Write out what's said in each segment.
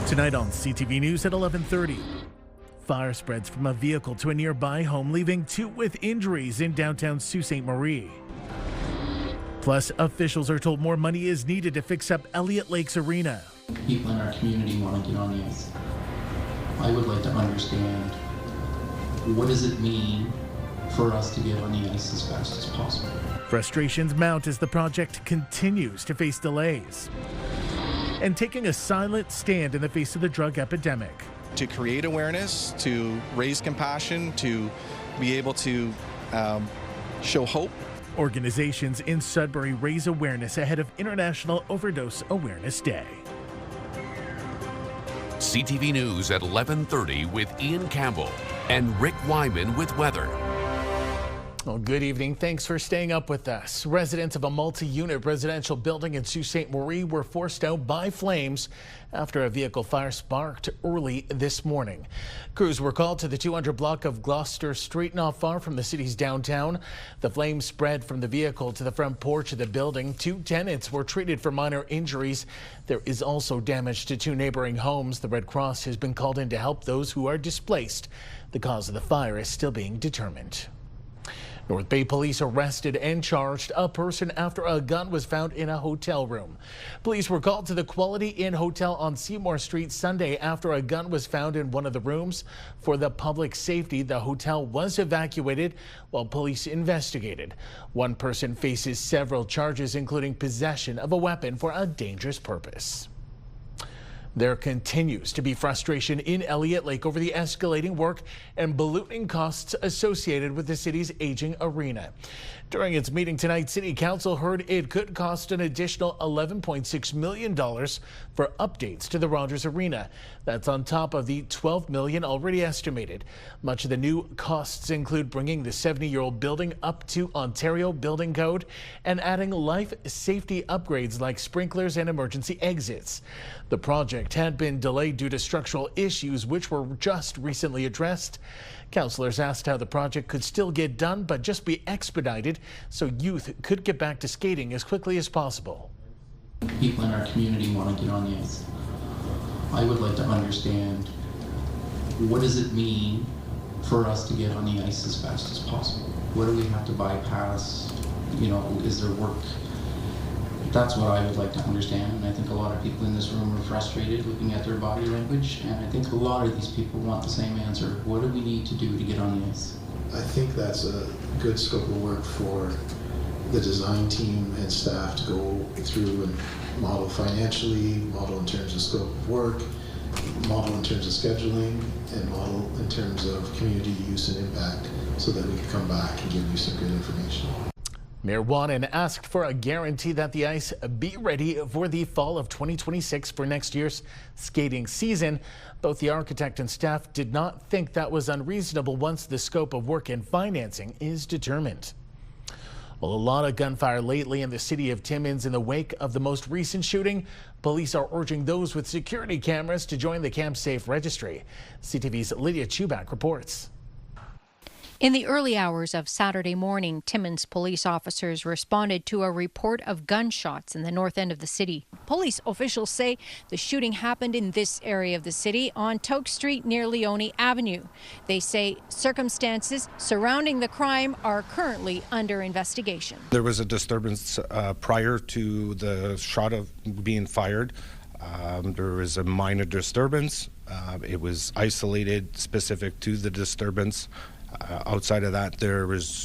Tonight on CTV News at 11:30. Fire spreads from a vehicle to a nearby home, leaving 2 with injuries in downtown Sault Ste. Marie. Plus, officials are told more money is needed to fix up Elliot Lake's arena. People in our community want to get on the ice. I would like to understand, what does it mean for us to get on the ice as fast as possible? Frustrations mount as the project continues to face delays. And taking a silent stand in the face of the drug epidemic. To create awareness, to raise compassion, to be able to show hope. Organizations in Sudbury raise awareness ahead of International Overdose Awareness Day. CTV News at 11:30 with Ian Campbell and Rick Wyman with weather. Well, good evening. Thanks for staying up with us. Residents of a multi-unit residential building in Sault Ste. Marie were forced out by flames after a vehicle fire sparked early this morning. Crews were called to the 200 block of Gloucester Street, not far from the city's downtown. The flames spread from the vehicle to the front porch of the building. 2 tenants were treated for minor injuries. There is also damage to 2 neighboring homes. The Red Cross has been called in to help those who are displaced. The cause of the fire is still being determined. North Bay police arrested and charged a person after a gun was found in a hotel room. Police were called to the Quality Inn Hotel on Seymour Street Sunday after a gun was found in one of the rooms. For the public safety, the hotel was evacuated while police investigated. One person faces several charges, including possession of a weapon for a dangerous purpose. There continues to be frustration in Elliot Lake over the escalating work and ballooning costs associated with the city's aging arena. During its meeting tonight, City Council heard it could cost an additional $11.6 million for updates to the Rogers Arena. That's on top of the $12 million already estimated. Much of the new costs include bringing the 70-year-old building up to Ontario Building Code and adding life safety upgrades like sprinklers and emergency exits. The project had been delayed due to structural issues, which were just recently addressed. Councillors asked how the project could still get done, but just be expedited so youth could get back to skating as quickly as possible. People in our community want to get on the ice. I would like to understand, what does it mean for us to get on the ice as fast as possible? What do we have to bypass? You know, is there work? That's what I would like to understand, and I think a lot of people in this room are frustrated looking at their body language, and I think a lot of these people want the same answer. What do we need to do to get on the ice? I think that's a good scope of work for the design team and staff to go through and model financially, model in terms of scope of work, model in terms of scheduling, and model in terms of community use and impact so that we can come back and give you some good information. Mayor Wannen asked for a guarantee that the ice be ready for the fall of 2026 for next year's skating season. Both the architect and staff did not think that was unreasonable once the scope of work and financing is determined. Well, a lot of gunfire lately in the city of Timmins in the wake of the most recent shooting. Police are urging those with security cameras to join the Camp Safe registry. CTV's Lydia Chubak reports. In the early hours of Saturday morning, Timmins police officers responded to a report of gunshots in the north end of the city. Police officials say the shooting happened in this area of the city on Toke Street near Leone Avenue. They say circumstances surrounding the crime are currently under investigation. There was a disturbance prior to the shot of being fired. There was a minor disturbance. It was isolated, specific to the disturbance. Outside of that,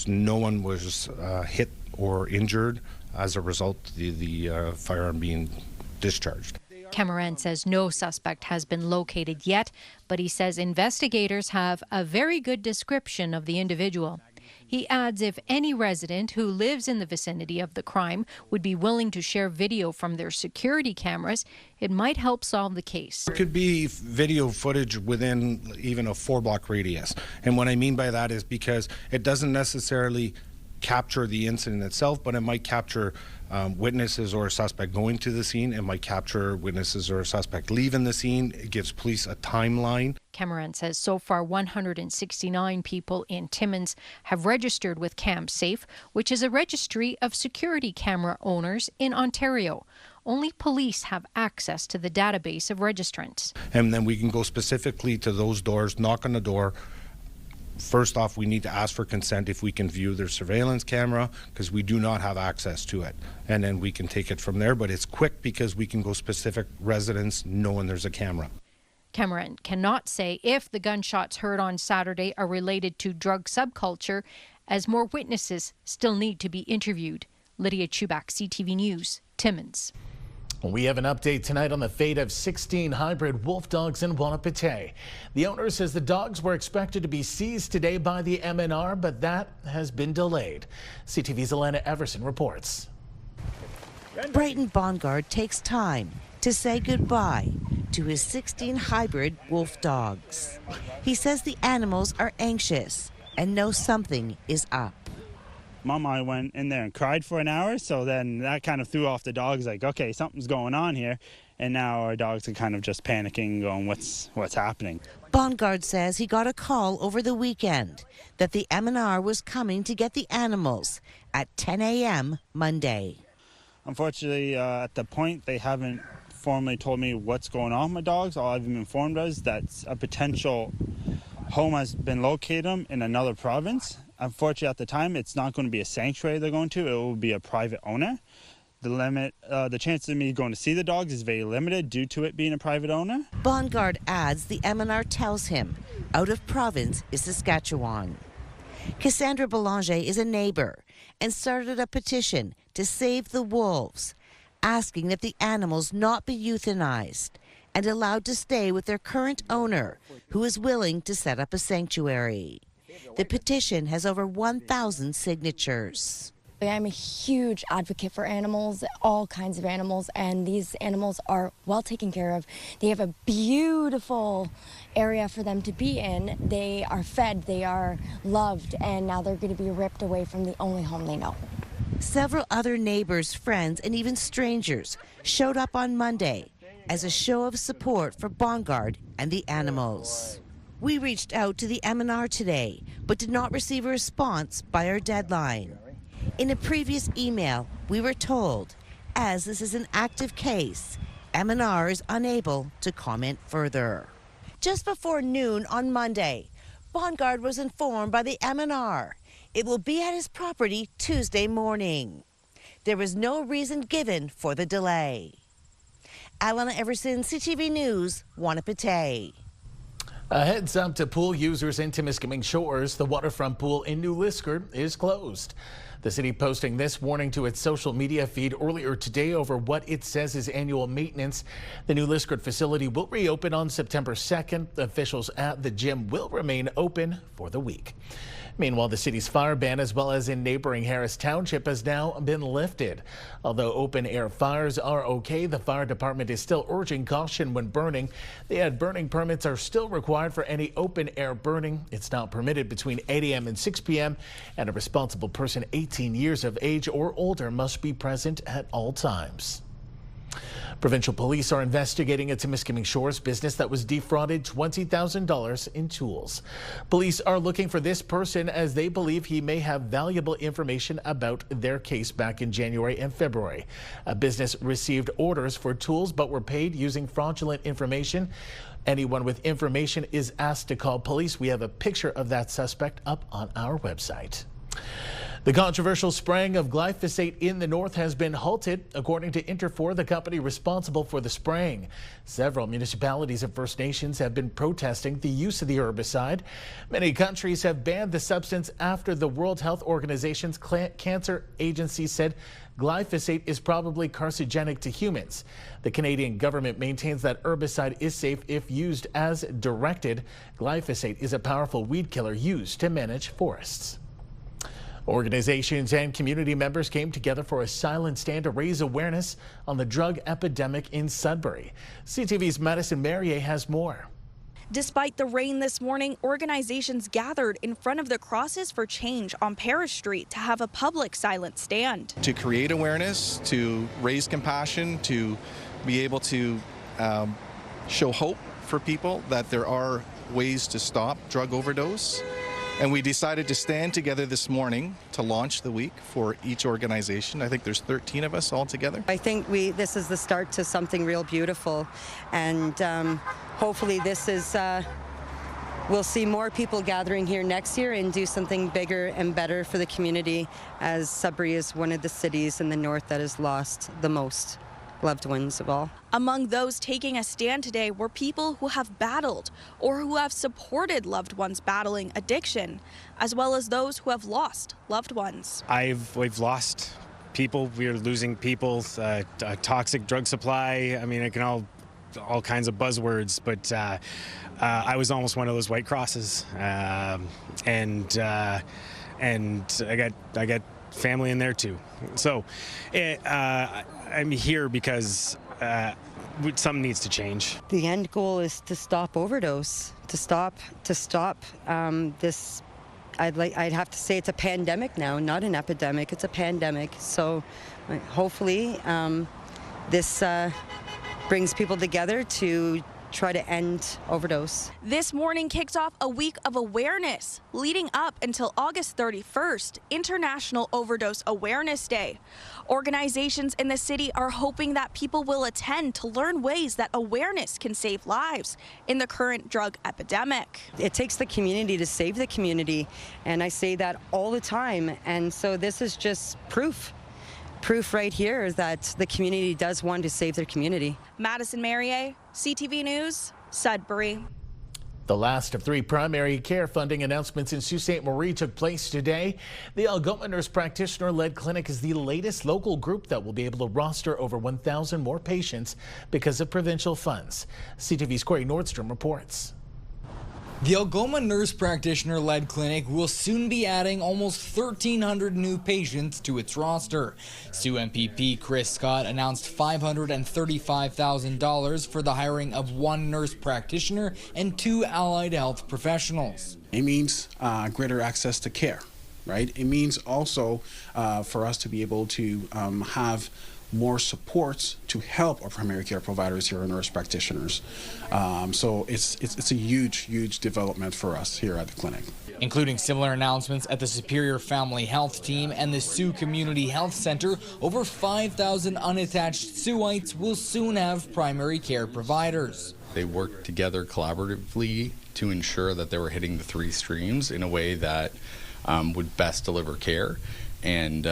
no one was hit or injured as a result of the firearm being discharged. Cameron says no suspect has been located yet, but he says investigators have a very good description of the individual. He adds if any resident who lives in the vicinity of the crime would be willing to share video from their security cameras, it might help solve the case. There could be video footage within even a 4-block radius. And what I mean by that is because it doesn't necessarily capture the incident itself, but it might capture witnesses or a suspect going to the scene. It might capture witnesses or a suspect leaving the scene. It gives police a timeline. Cameron says so far 169 people in Timmins have registered with Camp Safe, which is a registry of security camera owners in Ontario. only police have access to the database of registrants. And then we can go specifically to those doors, knock on the door. First off, we need to ask for consent if we can view their surveillance camera, because we do not have access to it. And then we can take it from there, but it's quick because we can go specific residents knowing there's a camera. Cameron cannot say if the gunshots heard on Saturday are related to drug subculture, as more witnesses still need to be interviewed. Lydia Chubak, CTV News, Timmins. We have an update tonight on the fate of 16 hybrid wolf dogs in Wahnapitae. The owner says the dogs were expected to be seized today by the MNR, but that has been delayed. CTV's Elena Everson reports. Brighton Bongard takes time to say goodbye to his 16 hybrid wolf dogs. He says the animals are anxious and know something is up. Mom, I went in there and cried for an hour, so then that kind of threw off the dogs, like, okay, something's going on here. And now our dogs are kind of just panicking, going, what's happening? Bongard says he got a call over the weekend that the MNR was coming to get the animals at 10 a.m. Monday. Unfortunately, at the point, they haven't formally told me what's going on with my dogs. All I've been informed is that a potential home has been located in another province. Unfortunately, at the time, it's not going to be a sanctuary they're going to. It will be a private owner. The chance of me going to see the dogs is very limited due to it being a private owner. Bongard adds the MNR tells him out of province is Saskatchewan. Cassandra Belanger is a neighbor and started a petition to save the wolves, asking that the animals not be euthanized and allowed to stay with their current owner, who is willing to set up a sanctuary. The petition has over 1,000 signatures. I'm a huge advocate for animals, all kinds of animals, and these animals are well taken care of. They have a beautiful area for them to be in. They are fed, they are loved, and now they're going to be ripped away from the only home they know. Several other neighbors, friends, and even strangers showed up on Monday as a show of support for Bongard and the animals. We reached out to the MNR today, but did not receive a response by our deadline. In a previous email, we were told, as this is an active case, MNR is unable to comment further. Just before noon on Monday, Bongard was informed by the MNR it will be at his property Tuesday morning. There was no reason given for the delay. Alana Everson, CTV News, Wahnapitae. A heads up to pool users in Timiskaming Shores. The waterfront pool in New Liskeard is closed. The city posting this warning to its social media feed earlier today over what it says is annual maintenance. The New Liskeard facility will reopen on September 2nd. Officials at the gym will remain open for the week. Meanwhile, the city's fire ban, as well as in neighboring Harris Township, has now been lifted. Although open-air fires are okay, the fire department is still urging caution when burning. They add burning permits are still required for any open-air burning. It's not permitted between 8 a.m. and 6 p.m., and a responsible person 18 years of age or older must be present at all times. Provincial police are investigating a Timiskaming Shores business that was defrauded $20,000 in tools. Police are looking for this person as they believe he may have valuable information about their case back in January and February. A business received orders for tools but were paid using fraudulent information. Anyone with information is asked to call police. We have a picture of that suspect up on our website. The controversial spraying of glyphosate in the north has been halted, according to Interfor, the company responsible for the spraying. Several municipalities and First Nations have been protesting the use of the herbicide. Many countries have banned the substance after the World Health Organization's cancer agency said glyphosate is probably carcinogenic to humans. The Canadian government maintains that herbicide is safe if used as directed. Glyphosate is a powerful weed killer used to manage forests. Organizations and community members came together for a silent stand to raise awareness on the drug epidemic in Sudbury. CTV's Madison Merrier has more. Despite the rain this morning, organizations gathered in front of the Crosses for Change on Paris Street to have a public silent stand. To create awareness, to raise compassion, to be able to show hope for people that there are ways to stop drug overdose. And we decided to stand together this morning to launch the week for each organization. I think there's 13 of us all together. I think this is the start to something real beautiful, and hopefully this is we'll see more people gathering here next year and do something bigger and better for the community, as Sudbury is one of the cities in the north that has lost the most loved ones of all. Among those taking a stand today were people who have battled or who have supported loved ones battling addiction, as well as those who have lost loved ones. We've lost people. We're losing people. A toxic drug supply. I mean, it can all kinds of buzzwords, but I was almost one of those white crosses, and I got family in there too. So I'm here because something needs to change. The end goal is to stop overdose, to stop this. I'd have to say it's a pandemic now, not an epidemic. It's a pandemic. So hopefully this brings people together to try to end overdose. This morning kicks off a week of awareness leading up until August 31st, International Overdose Awareness Day. Organizations in the city are hoping that people will attend to learn ways that awareness can save lives in the current drug epidemic. It takes the community to save the community, and I say that all the time, and so this is just proof right here that the community does want to save their community. Madison Marier, CTV News, Sudbury. The last of 3 primary care funding announcements in Sault Ste. Marie took place today. The Algoma Nurse Practitioner-led clinic is the latest local group that will be able to roster over 1,000 more patients because of provincial funds. CTV's Corey Nordstrom reports. The Algoma Nurse Practitioner-led clinic will soon be adding almost 1,300 new patients to its roster. Sioux MPP Chris Scott announced $535,000 for the hiring of 1 nurse practitioner and 2 allied health professionals. It means greater access to care, right? It means also for us to be able to have more supports to help our primary care providers here, our nurse practitioners. So it's a huge development for us here at the clinic. Including similar announcements at the Superior Family Health Team and the Sioux Community Health Center, over 5,000 unattached Siouxites will soon have primary care providers. They worked together collaboratively to ensure that they were hitting the 3 streams in a way that would best deliver care, and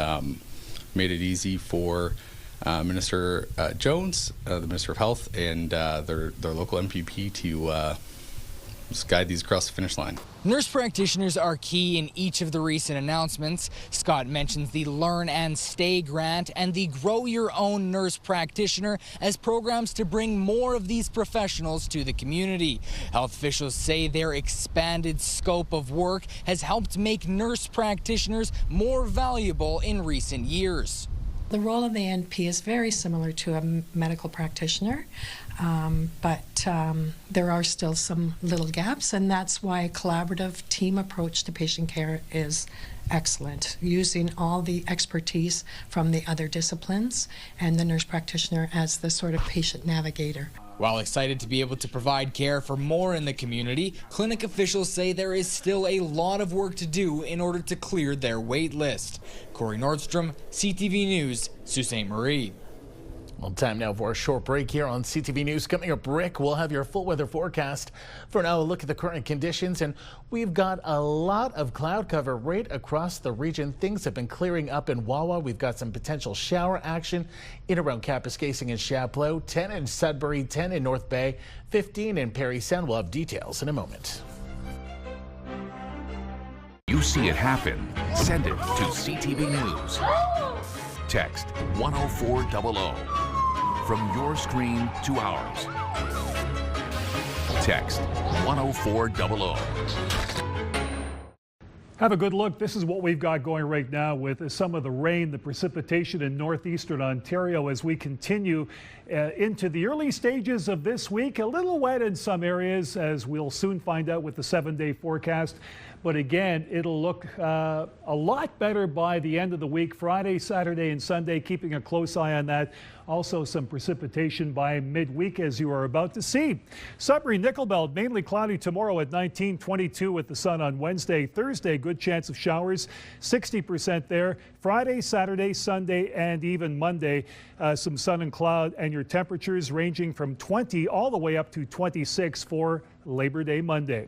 made it easy for Minister Jones, the Minister of Health, and their local MPP to just guide these across the finish line. Nurse practitioners are key in each of the recent announcements. Scott mentions the Learn and Stay grant and the Grow Your Own Nurse Practitioner as programs to bring more of these professionals to the community. Health officials say their expanded scope of work has helped make nurse practitioners more valuable in recent years. The role of the NP is very similar to a medical practitioner, but there are still some little gaps, and that's why a collaborative team approach to patient care is excellent, using all the expertise from the other disciplines and the nurse practitioner as the sort of patient navigator. While excited to be able to provide care for more in the community, clinic officials say there is still a lot of work to do in order to clear their wait list. Corey Nordstrom, CTV News, Sault Ste. Marie. Well, time now for a short break here on CTV News. Coming up, Rick, we'll have your full weather forecast. For now, a look at the current conditions, and we've got a lot of cloud cover right across the region. Things have been clearing up in Wawa. We've got some potential shower action in around Kapuskasing and Chapleau, 10 in Sudbury, 10 in North Bay, 15 in Perry Sound. We'll have details in a moment. You see it happen, send it to CTV News. Text 10400 from your screen to ours. Text 10400. Have a good look. This is what we've got going right now with some of the rain, the precipitation in northeastern Ontario as we continue into the early stages of this week. A little wet in some areas, as we'll soon find out with the 7-day forecast. But again, it'll look a lot better by the end of the week. Friday, Saturday, and Sunday, keeping a close eye on that. Also some precipitation by midweek, as you are about to see. Sudbury, Nickel Belt, mainly cloudy tomorrow at 19, 22 with the sun on Wednesday. Thursday, good chance of showers, 60% there. Friday, Saturday, Sunday, and even Monday, some sun and cloud, and your temperatures ranging from 20 all the way up to 26 for Labor Day Monday.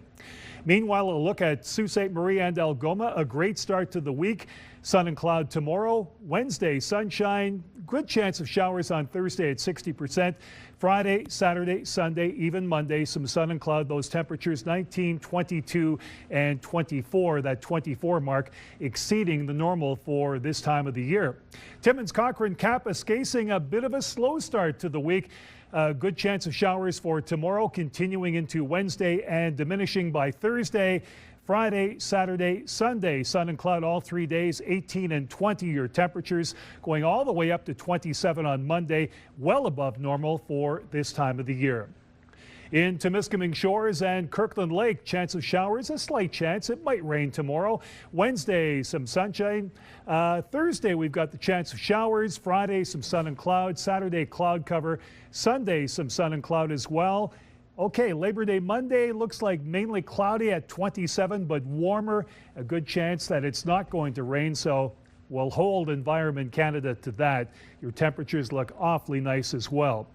Meanwhile, a look at Sault Ste. Marie and Algoma. A great start to the week. Sun and cloud tomorrow. Wednesday, sunshine. Good chance of showers on Thursday at 60%. Friday, Saturday, Sunday, even Monday, some sun and cloud. Those temperatures 19, 22, and 24. That 24 mark exceeding the normal for this time of the year. Timmins, Cochrane, Kapuskasing, a bit of a slow start to the week. Good chance of showers for tomorrow, continuing into Wednesday and diminishing by Thursday. Friday, Saturday, Sunday, sun and cloud all 3 days, 18 and 20 your temperatures, going all the way up to 27 on Monday, well above normal for this time of the year. In Temiskaming Shores and Kirkland Lake, chance of showers, a slight chance. It might rain tomorrow. Wednesday, some sunshine. Thursday, we've got the chance of showers. Friday, some sun and cloud. Saturday, cloud cover. Sunday, some sun and cloud as well. Okay, Labor Day Monday looks like mainly cloudy at 27, but warmer. A good chance that it's not going to rain, so we'll hold Environment Canada to that. Your temperatures look awfully nice as well.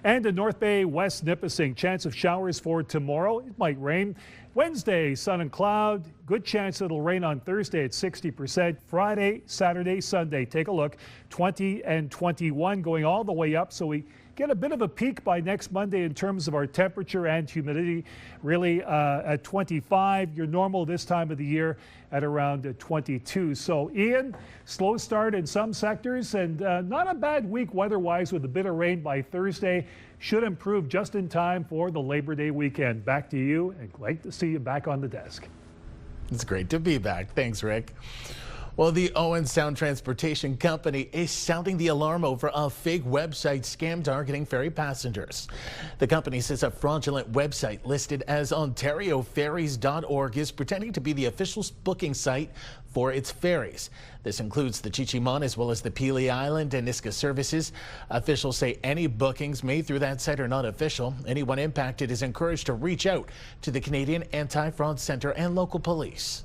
And in North Bay, West Nipissing, chance of showers for tomorrow. It might rain. Wednesday, sun and cloud. Good chance it'll rain on Thursday at 60%. Friday, Saturday, Sunday. Take a look. 20 and 21 going all the way up. So we get a bit of a peak by next Monday in terms of our temperature and humidity. Really at 25. Your normal this time of the year at around 22. So Ian, slow start in some sectors and not a bad week weather-wise with a bit of rain by Thursday. Should improve just in time for the Labor Day weekend. Back to you, and great to see you back on the desk. It's great to be back. Thanks, Rick. Well, the Owen Sound Transportation Company is sounding the alarm over a fake website scam targeting ferry passengers. The company says a fraudulent website listed as OntarioFerries.org is pretending to be the official booking site for its ferries. This includes the Chichimon as well as the Pelee Island and Niska services. Officials say any bookings made through that site are not official. Anyone impacted is encouraged to reach out to the Canadian Anti-Fraud Centre and local police.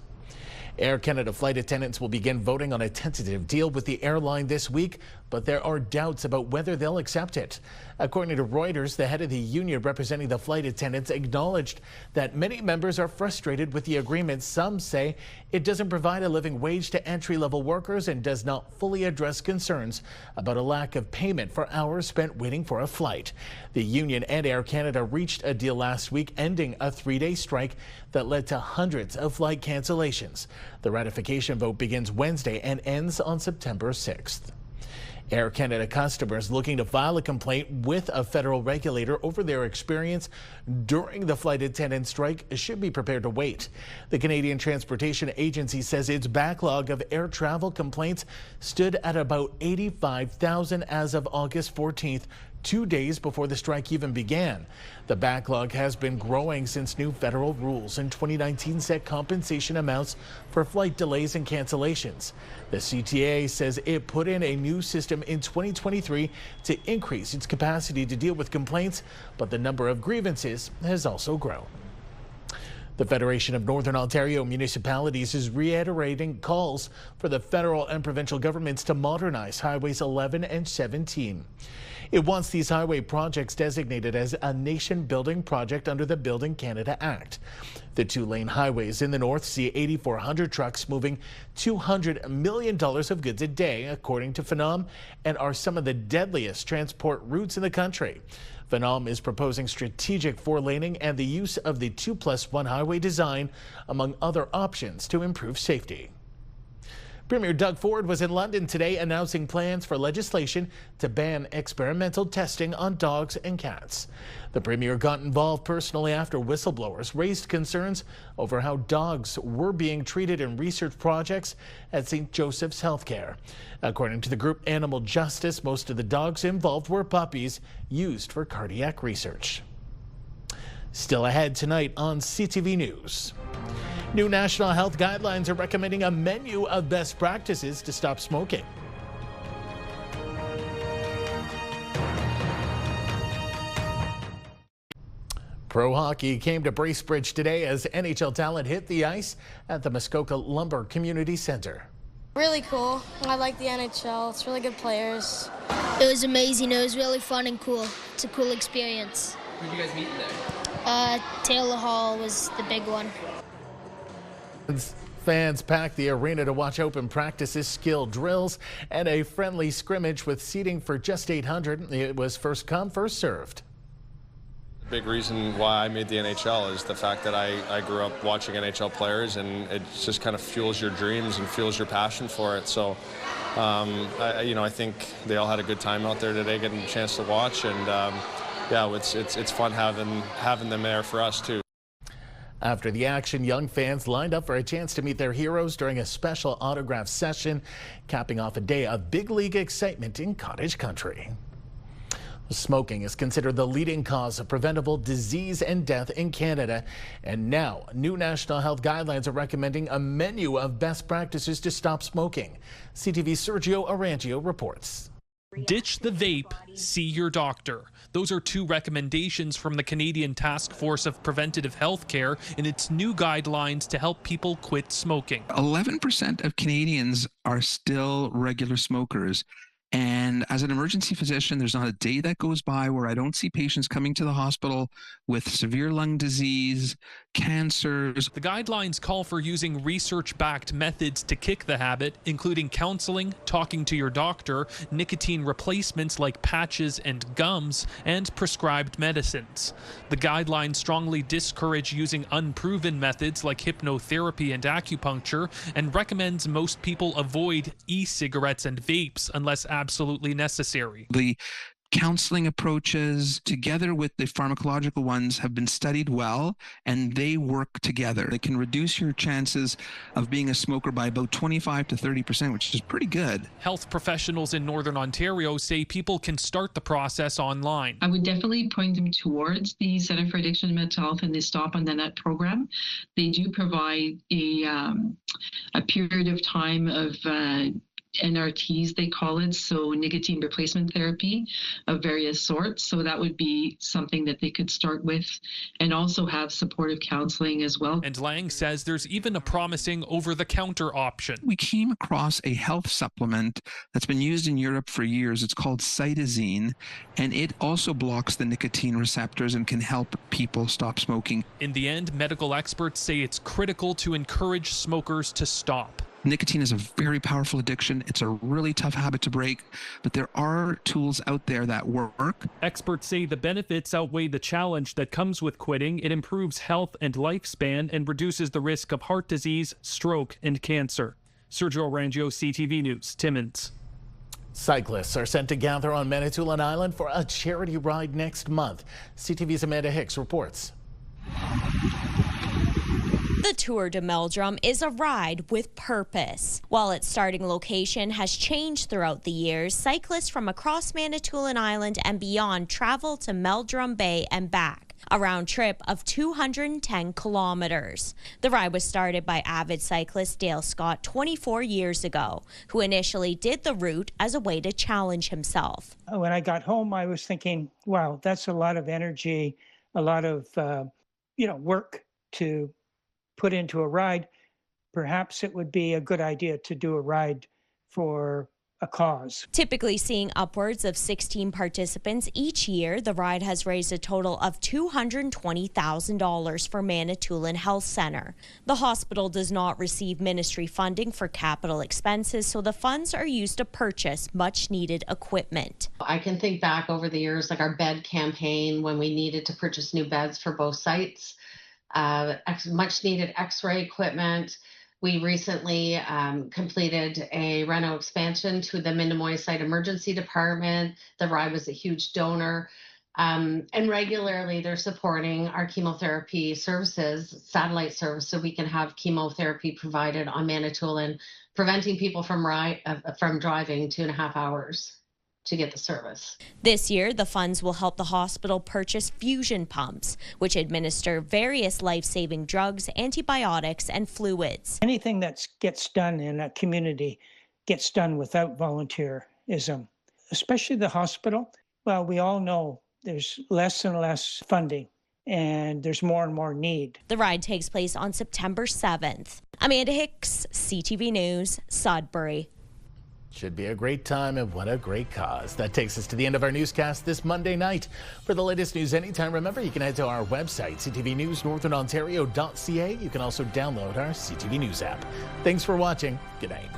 Air Canada flight attendants will begin voting on a tentative deal with the airline this week, but there are doubts about whether they'll accept it. According to Reuters, the head of the union representing the flight attendants acknowledged that many members are frustrated with the agreement. Some say it doesn't provide a living wage to entry-level workers and does not fully address concerns about a lack of payment for hours spent waiting for a flight. The union and Air Canada reached a deal last week, ending a 3-day strike that led to hundreds of flight cancellations. The ratification vote begins Wednesday and ends on September 6th. Air Canada customers looking to file a complaint with a federal regulator over their experience during the flight attendant strike should be prepared to wait. The Canadian Transportation Agency says its backlog of air travel complaints stood at about 85,000 as of August 14th, 2 days before the strike even began. The backlog has been growing since new federal rules in 2019 set compensation amounts for flight delays and cancellations. The CTA says it put in a new system in 2023 to increase its capacity to deal with complaints, but the number of grievances has also grown. The Federation of Northern Ontario Municipalities is reiterating calls for the federal and provincial governments to modernize Highways 11 and 17. It wants these highway projects designated as a nation-building project under the Building Canada Act. The two-lane highways in the north see 8,400 trucks moving $200 million of goods a day, according to Phenom, and are some of the deadliest transport routes in the country. Phenom is proposing strategic 4-laning and the use of the 2+1 highway design, among other options to improve safety. Premier Doug Ford was in London today announcing plans for legislation to ban experimental testing on dogs and cats. The Premier got involved personally after whistleblowers raised concerns over how dogs were being treated in research projects at St. Joseph's Healthcare. According to the group Animal Justice, most of the dogs involved were puppies used for cardiac research. Still ahead tonight on CTV News. New national health guidelines are recommending a menu of best practices to stop smoking. Pro hockey came to Bracebridge today as NHL talent hit the ice at the Muskoka Lumber Community Center. Really cool. I like the NHL. It's really good players. It was amazing. It was really fun and cool. It's a cool experience. Who did you guys meet there? Taylor Hall was the big one. Fans packed the arena to watch open practices, skill drills, and a friendly scrimmage with seating for just 800. It was first come, first served. Big reason why I made the NHL is the fact that I grew up watching NHL players, and it just kind of fuels your dreams and fuels your passion for it. So, I think they all had a good time out there today, getting a chance to watch, and yeah, it's fun having them there for us too. After the action, young fans lined up for a chance to meet their heroes during a special autograph session, capping off a day of big league excitement in cottage country. Smoking is considered the leading cause of preventable disease and death in Canada. And now, new national health guidelines are recommending a menu of best practices to stop smoking. CTV's Sergio Arangio reports. Ditch the vape, see your doctor. Those are two recommendations from the Canadian Task Force of Preventative Health Care in its new guidelines to help people quit smoking. 11% of Canadians are still regular smokers. And as an emergency physician, there's not a day that goes by where I don't see patients coming to the hospital with severe lung disease, cancers. The guidelines call for using research-backed methods to kick the habit, including counseling, talking to your doctor, nicotine replacements like patches and gums, and prescribed medicines. The guidelines strongly discourage using unproven methods like hypnotherapy and acupuncture, and recommends most people avoid e-cigarettes and vapes unless absolutely necessary. The counseling approaches, together with the pharmacological ones, have been studied well, and they work together. They can reduce your chances of being a smoker by about 25 to 30%, which is pretty good. Health professionals in Northern Ontario say people can start the process online. I would definitely point them towards the Center for Addiction and Mental Health and the Stop on the Net program. They do provide a period of time of NRTs, they call it, so nicotine replacement therapy of various sorts. So that would be something that they could start with, and also have supportive counseling as well. And Lang says there's even a promising over-the-counter option. We came across a health supplement that's been used in Europe for years. It's called cytosine, and it also blocks the nicotine receptors and can help people stop smoking. In the end, medical experts say it's critical to encourage smokers to stop. Nicotine is a very powerful addiction. It's a really tough habit to break, but there are tools out there that work. Experts say the benefits outweigh the challenge that comes with quitting. It improves health and lifespan and reduces the risk of heart disease, stroke, and cancer. Sergio Arangio, CTV News, Timmins. Cyclists are set to gather on Manitoulin Island for a charity ride next month. CTV's Amanda Hicks reports. The Tour de Meldrum is a ride with purpose. While its starting location has changed throughout the years, cyclists from across Manitoulin Island and beyond travel to Meldrum Bay and back, a round trip of 210 kilometers. The ride was started by avid cyclist Dale Scott 24 years ago, who initially did the route as a way to challenge himself. When I got home, I was thinking, wow, that's a lot of energy, a lot of work to put into a ride. Perhaps it would be a good idea to do a ride for a cause. Typically seeing upwards of 16 participants each year, the ride has raised a total of $220,000 for Manitoulin Health Centre. The hospital does not receive ministry funding for capital expenses, so the funds are used to purchase much-needed equipment. I can think back over the years, like our bed campaign, when we needed to purchase new beds for both sites. Much needed x-ray equipment. We recently completed a reno expansion to the Mindemoy site emergency department. The ride was a huge donor. And regularly they're supporting our chemotherapy services, satellite service, so we can have chemotherapy provided on Manitoulin, preventing people from driving 2.5 hours. to get the service. This year, the funds will help the hospital purchase fusion pumps, which administer various life-saving drugs, antibiotics, and fluids. Anything that gets done in a community gets done without volunteerism, especially the hospital. Well, we all know there's less and less funding, and there's more and more need. The ride takes place on September 7th. Amanda Hicks, CTV News, Sudbury. Should be a great time, and what a great cause. That takes us to the end of our newscast this Monday night. For the latest news anytime, remember you can head to our website, CTVNewsNorthernOntario.ca. You can also download our CTV News app. Thanks for watching. Good night.